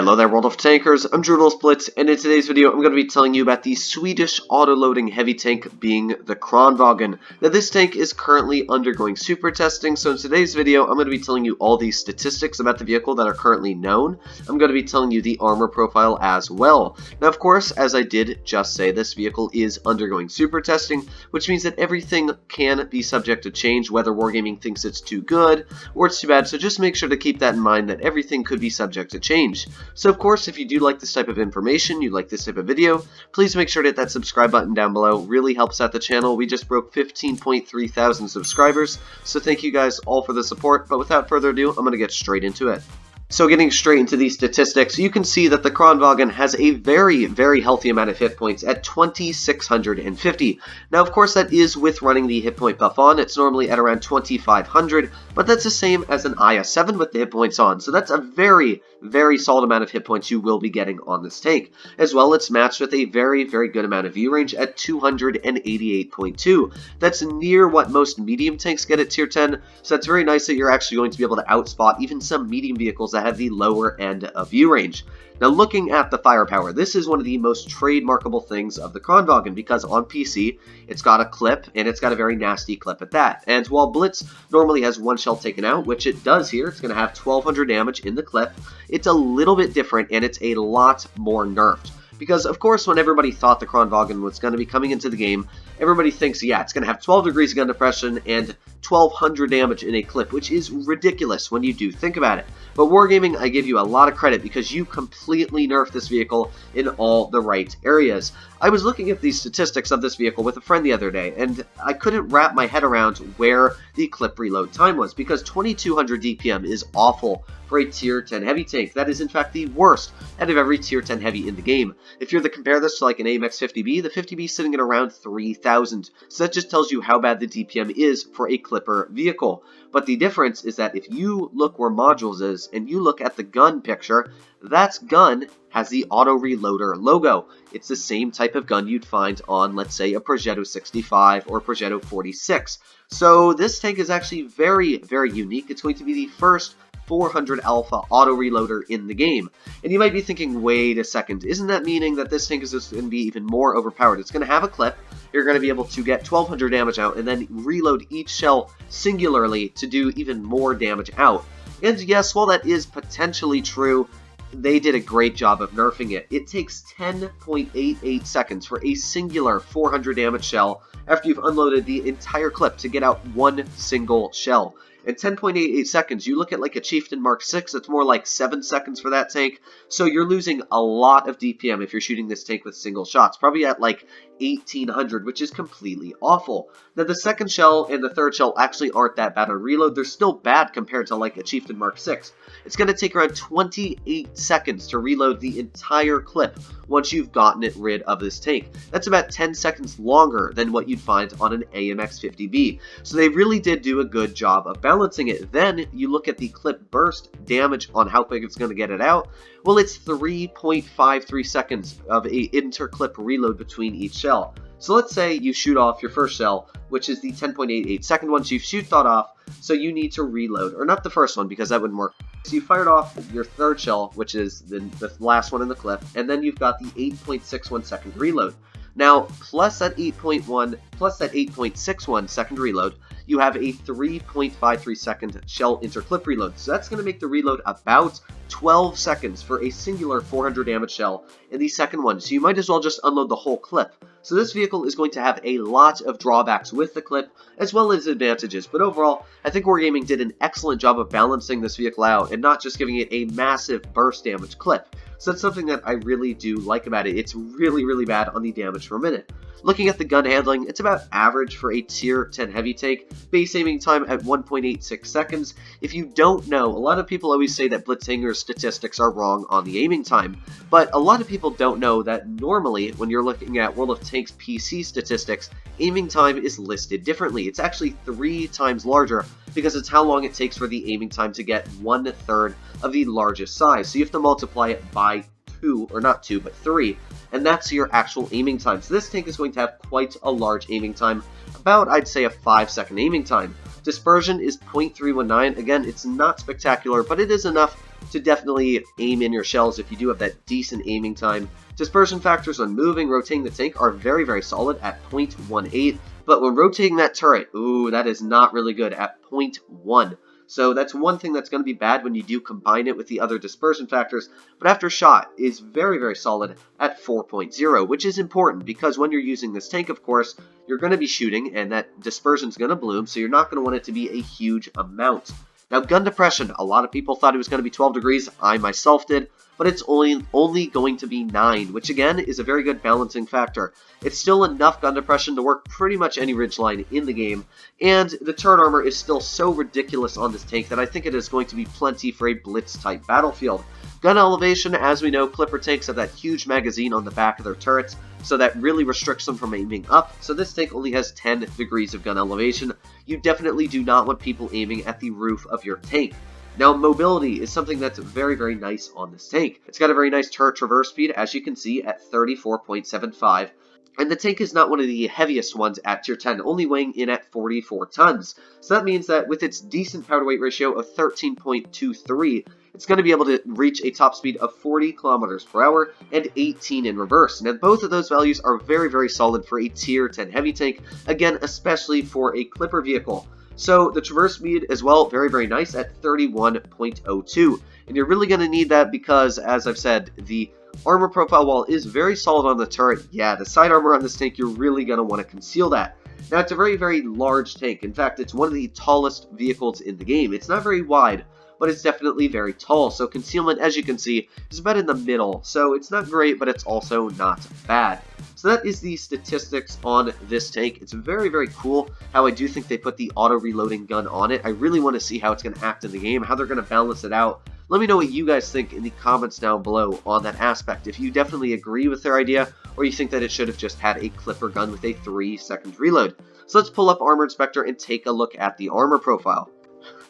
Hello there, World of Tankers. I'm Blitz, and in today's video, I'm going to be telling you about the Swedish auto-loading heavy tank being the Kranvagn. Now, this tank is currently undergoing super testing, so in today's video, I'm going to be telling you all these statistics about the vehicle that are currently known. I'm going to be telling you the armor profile as well. Now, of course, as I did just say, this vehicle is undergoing super testing, which means that everything can be subject to change, whether Wargaming thinks it's too good or it's too bad, so just make sure to keep that in mind that everything could be subject to change. So of course, if you do like this type of information, you like this type of video, please make sure to hit that subscribe button down below. It really helps out the channel. We just broke 15.3 thousand subscribers, so thank you guys all for the support. But without further ado, I'm going to get straight into it. So getting straight into these statistics, you can see that the Kranvagn has a very, very healthy amount of hit points at 2,650. Now, of course, that is with running the hit point buff on. It's normally at around 2,500, but that's the same as an IS-7 with the hit points on. So that's a very, very solid amount of hit points you will be getting on this tank. As well, it's matched with a very, very good amount of view range at 288.2. That's near what most medium tanks get at tier 10, so that's very nice that you're actually going to be able to outspot even some medium vehicles that have the lower end of view range. Now, looking at the firepower, this is one of the most trademarkable things of the Kranvagn, because on PC, it's got a clip, and it's got a very nasty clip at that. And while Blitz normally has one shell taken out, which it does here, it's going to have 1,200 damage in the clip, it's a little bit different, and it's a lot more nerfed. Because, of course, when everybody thought the Kranvagn was going to be coming into the game, everybody thinks, yeah, it's going to have 12 degrees of gun depression and 1,200 damage in a clip, which is ridiculous when you do think about it. But Wargaming, I give you a lot of credit because you completely nerfed this vehicle in all the right areas. I was looking at these statistics of this vehicle with a friend the other day, and I couldn't wrap my head around where the clip reload time was, because 2,200 DPM is awful for a tier 10 heavy tank. That is in fact the worst out of every tier 10 heavy in the game. If you're to compare this to like an AMX 50B, the 50B is sitting at around 3,000. So that just tells you how bad the DPM is for a clipper vehicle. But the difference is that if you look where modules is and you look at the gun picture, that gun has the auto reloader logo. It's the same type of gun you'd find on, let's say, a Progetto 65 or Progetto 46. So this tank is actually very, very unique. It's going to be the first 400 alpha auto reloader in the game. And you might be thinking, wait a second, isn't that meaning that this tank is just going to be even more overpowered? It's going to have a clip, you're going to be able to get 1,200 damage out and then reload each shell singularly to do even more damage out. And yes, while that is potentially true, they did a great job of nerfing it. It takes 10.88 seconds for a singular 400 damage shell after you've unloaded the entire clip to get out one single shell. And 10.88 seconds, you look at like a Chieftain Mark 6, it's more like 7 seconds for that tank. So you're losing a lot of DPM if you're shooting this tank with single shots, probably at like 1,800, which is completely awful. Now, the second shell and the third shell actually aren't that bad on reload. They're still bad compared to like a Chieftain Mark 6. It's going to take around 28 seconds to reload the entire clip once you've gotten it rid of this tank. That's about 10 seconds longer than what you'd find on an AMX 50B. So they really did do a good job of balancing it. Then you look at the clip burst damage on how quick it's going to get it out. Well, it's 3.53 seconds of a interclip reload between each shell. So let's say you shoot off your first shell, which is the 10.88 second one, so you shoot that off, so you need to reload, or not the first one because that wouldn't work. So you fired off your third shell, which is the last one in the clip, and then you've got the 8.61 second reload. Now, plus that 8.61 second reload, you have a 3.53 second shell interclip reload. So that's going to make the reload about 12 seconds for a singular 400 damage shell in the second one. So you might as well just unload the whole clip. So this vehicle is going to have a lot of drawbacks with the clip, as well as advantages. But overall, I think Wargaming did an excellent job of balancing this vehicle out and not just giving it a massive burst damage clip. So that's something that I really do like about it. It's really, really bad on the damage per minute. Looking at the gun handling, it's about average for a tier 10 heavy tank, base aiming time at 1.86 seconds. If you don't know, a lot of people always say that Blitzhanger's statistics are wrong on the aiming time, but a lot of people don't know that normally when you're looking at World of Tanks PC statistics, aiming time is listed differently. It's actually 3 times larger because it's how long it takes for the aiming time to get 1/3 of the largest size. So you have to multiply it by 2, or not 2, but 3, and that's your actual aiming time. So this tank is going to have quite a large aiming time, about, I'd say, a 5-second aiming time. Dispersion is 0.319. Again, it's not spectacular, but it is enough to definitely aim in your shells if you do have that decent aiming time. Dispersion factors on moving, rotating the tank are very, very solid at 0.18, but when rotating that turret, ooh, that is not really good at 0.1. So that's one thing that's going to be bad when you do combine it with the other dispersion factors, but after shot is very, very solid at 4.0, which is important because when you're using this tank, of course, you're going to be shooting and that dispersion is going to bloom, so you're not going to want it to be a huge amount. Now, gun depression, a lot of people thought it was going to be 12 degrees, I myself did, but it's only going to be 9, which again is a very good balancing factor. It's still enough gun depression to work pretty much any ridgeline in the game, and the turret armor is still so ridiculous on this tank that I think it is going to be plenty for a Blitz type battlefield. Gun elevation, as we know, Clipper tanks have that huge magazine on the back of their turrets, so that really restricts them from aiming up, so this tank only has 10 degrees of gun elevation. You definitely do not want people aiming at the roof of your tank. Now, mobility is something that's very, very nice on this tank. It's got a very nice turret traverse speed, as you can see, at 34.75. And the tank is not one of the heaviest ones at tier 10, only weighing in at 44 tons. So that means that with its decent power to weight ratio of 13.23, it's going to be able to reach a top speed of 40 kilometers per hour and 18 in reverse. Now, both of those values are very, very solid for a tier 10 heavy tank, again, especially for a Clipper vehicle. So the traverse speed as well, very, very nice at 31.02. And you're really going to need that because, as I've said, the armor profile, while is very solid on the turret, yeah, the side armor on this tank, you're really going to want to conceal that. Now, it's a very, very large tank. In fact, it's one of the tallest vehicles in the game. It's not very wide, but it's definitely very tall. So concealment, as you can see, is about in the middle. So it's not great, but it's also not bad. So that is the statistics on this tank. It's very, very cool how I do think they put the auto-reloading gun on it. I really want to see how it's going to act in the game, how they're going to balance it out. Let me know what you guys think in the comments down below on that aspect. If you definitely agree with their idea, or you think that it should have just had a Clipper gun with a 3-second reload. So let's pull up Armor Inspector and take a look at the armor profile.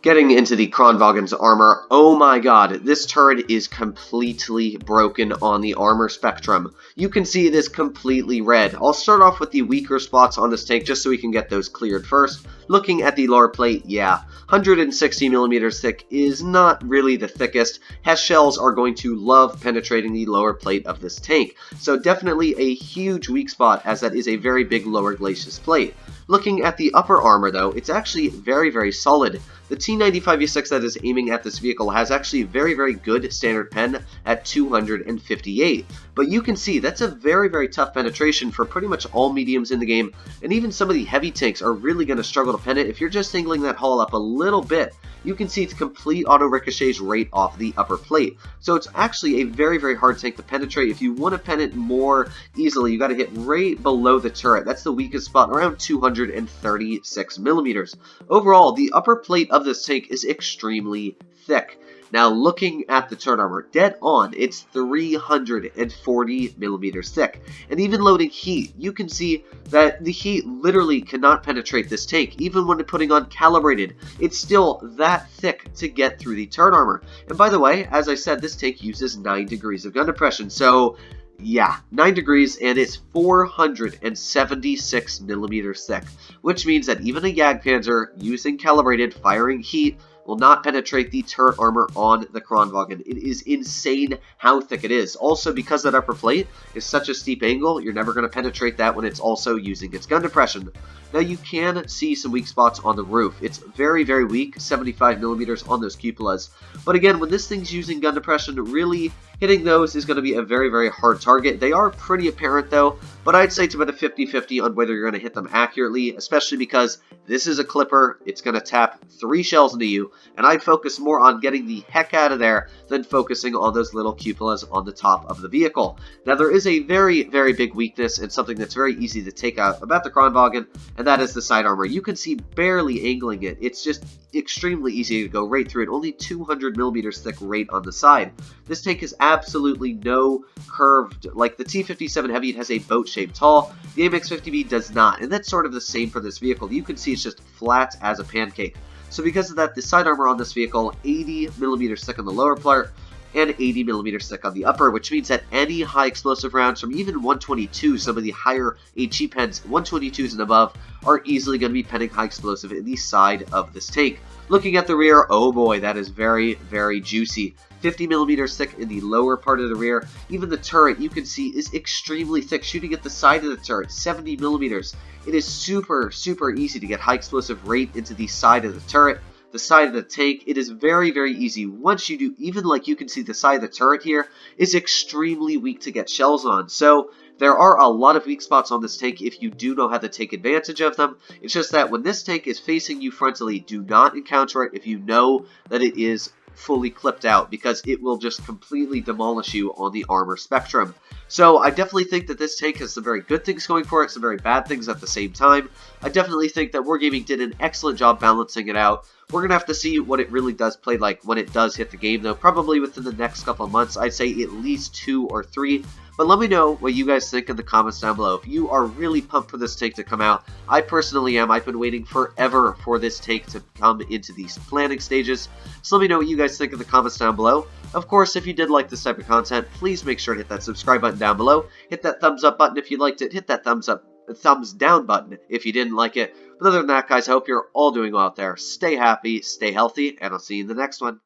Getting into the Kranvagn's armor, oh my god, this turret is completely broken on the armor spectrum. You can see it is completely red. I'll start off with the weaker spots on this tank just so we can get those cleared first. Looking at the lower plate, yeah, 160 millimeters thick is not really the thickest. Hess shells are going to love penetrating the lower plate of this tank, so definitely a huge weak spot as that is a very big lower glacis plate. Looking at the upper armor though, it's actually very, very solid. The T95E6 that is aiming at this vehicle has actually very, very good standard pen at 258. But you can see that's a very, very tough penetration for pretty much all mediums in the game, and even some of the heavy tanks are really going to struggle to pen it. If you're just angling that hull up a little bit, you can see it's complete auto ricochets right off the upper plate. So it's actually a very, very hard tank to penetrate. If you want to pen it more easily, you got to hit right below the turret. That's the weakest spot, around 236 millimeters. Overall, the upper plate of this tank is extremely thick. Now, looking at the turret armor, dead on, it's 340 millimeters thick. And even loading heat, you can see that the heat literally cannot penetrate this tank. Even when putting on calibrated, it's still that thick to get through the turret armor. And by the way, as I said, this tank uses 9 degrees of gun depression. So, yeah, 9 degrees, and it's 476 millimeters thick. Which means that even a Jagdpanzer using calibrated firing heat will not penetrate the turret armor on the Kranvagn. It is insane how thick it is. Also, because that upper plate is such a steep angle, you're never going to penetrate that when it's also using its gun depression. Now, you can see some weak spots on the roof. It's very, very weak, 75 millimeters on those cupolas. But again, when this thing's using gun depression, really hitting those is going to be a very, very hard target. They are pretty apparent though, but I'd say it's about a 50-50 on whether you're going to hit them accurately, especially because this is a Clipper. It's going to tap 3 shells into you, and I'd focus more on getting the heck out of there than focusing on those little cupolas on the top of the vehicle. Now, there is a very, very big weakness and something that's very easy to take out about the Kranvagn, and that is the side armor. You can see barely angling it. It's just extremely easy to go right through it. Only 200 millimeters thick right on the side. This tank is absolutely no curved. Like the T57 Heavy, it has a boat-shaped hull. The AMX-50B does not, and that's sort of the same for this vehicle. You can see it's just flat as a pancake. So because of that, the side armor on this vehicle, 80 millimeters thick on the lower part, and 80 millimeters thick on the upper, which means that any high explosive rounds from even 122, some of the higher HE pens, 122s and above, are easily going to be penning high explosive in the side of this tank. Looking at the rear, oh boy, that is very, very juicy. 50 millimeters thick in the lower part of the rear. Even the turret, you can see, is extremely thick, shooting at the side of the turret, 70 millimeters. It is super easy to get high explosive rate into the side of the turret, the side of the tank. It is very easy. Once you do, even like you can see the side of the turret here is extremely weak to get shells on. So there are a lot of weak spots on this tank if you do know how to take advantage of them. It's just that when this tank is facing you frontally, do not encounter it if you know that it is fully clipped out, because it will just completely demolish you on the armor spectrum. So I definitely think that this tank has some very good things going for it, some very bad things at the same time. I definitely think that Wargaming did an excellent job balancing it out. We're going to have to see what it really does play like when it does hit the game, though, probably within the next couple of months. I'd say at least 2 or 3. But let me know what you guys think in the comments down below. If you are really pumped for this tank to come out, I personally am. I've been waiting forever for this tank to come into these planning stages. So let me know what you guys think in the comments down below. Of course, if you did like this type of content, please make sure to hit that subscribe button down below. Hit that thumbs up button if you liked it. Hit that thumbs down button if you didn't like it. But other than that, guys, I hope you're all doing well out there. Stay happy, stay healthy, and I'll see you in the next one.